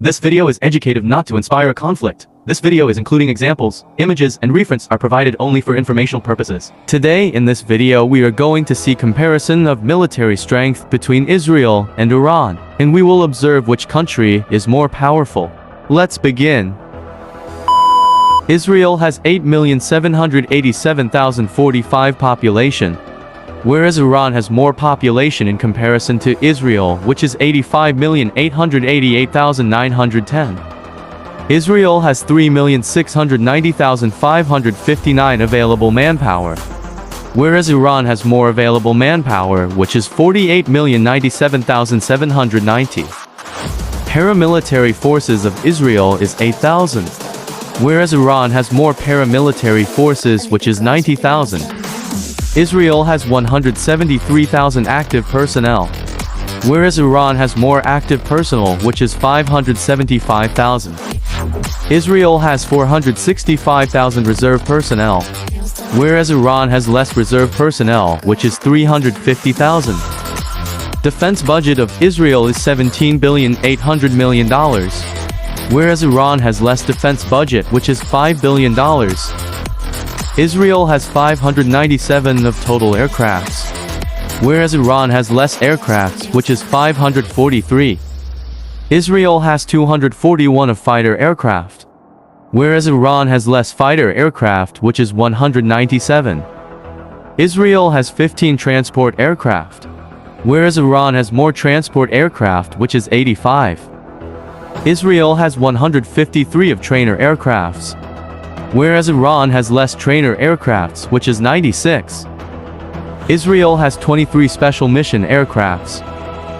This video is educative, not to inspire a conflict. This video is including examples, images, and reference are provided only for informational purposes. Today in this video we are going to see comparison of military strength between Israel and Iran, and we will observe which country is more powerful. Let's begin. Israel has 8,787,045 population, whereas Iran has more population in comparison to Israel, which is 85,888,910. Israel has 3,690,559 available manpower, whereas Iran has more available manpower, which is 48,097,790. Paramilitary forces of Israel is 8,000, whereas Iran has more paramilitary forces, which is 90,000. Israel has 173,000 active personnel, whereas Iran has more active personnel, which is 575,000. Israel has 465,000 reserve personnel, whereas Iran has less reserve personnel, which is 350,000. Defense budget of Israel is $17.8 billion, whereas Iran has less defense budget, which is $5 billion. Israel has 597 of total aircrafts, whereas Iran has less aircrafts, which is 543. Israel has 241 of fighter aircraft, whereas Iran has less fighter aircraft, which is 197. Israel has 15 transport aircraft, whereas Iran has more transport aircraft, which is 85. Israel has 153 of trainer aircrafts, whereas Iran has less trainer aircrafts, which is 96. Israel has 23 special mission aircrafts,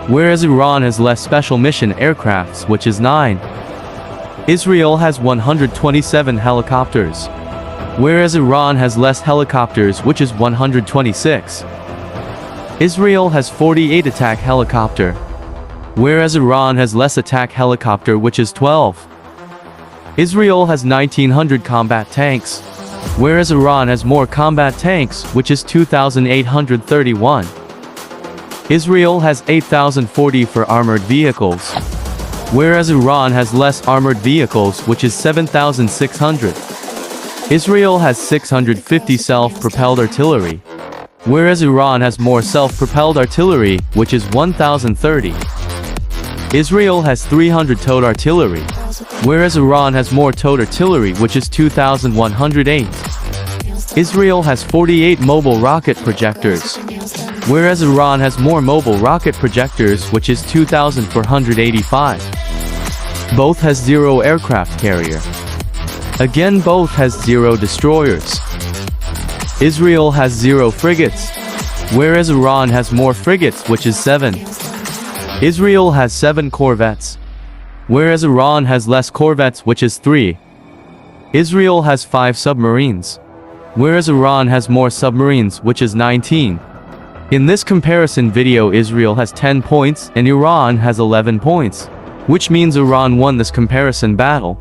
whereas Iran has less special mission aircrafts, which is 9. Israel has 127 helicopters, whereas Iran has less helicopters, which is 126. Israel has 48 attack helicopter, whereas Iran has less attack helicopter, which is 12. Israel has 1,900 combat tanks, whereas Iran has more combat tanks, which is 2,831. Israel has 8,040 for armored vehicles, whereas Iran has less armored vehicles, which is 7,600. Israel has 650 self-propelled artillery, whereas Iran has more self-propelled artillery, which is 1,030. Israel has 300 towed artillery, whereas Iran has more towed artillery, which is 2,108. Israel has 48 mobile rocket projectors, whereas Iran has more mobile rocket projectors, which is 2,485. Both has 0 aircraft carrier. Again, both has 0 destroyers. Israel has 0 frigates, whereas Iran has more frigates, which is 7. Israel has 7 corvettes, whereas Iran has less corvettes, which is 3. Israel has 5 submarines, whereas Iran has more submarines, which is 19. In this comparison video, Israel has 10 points and Iran has 11 points, which means Iran won this comparison battle.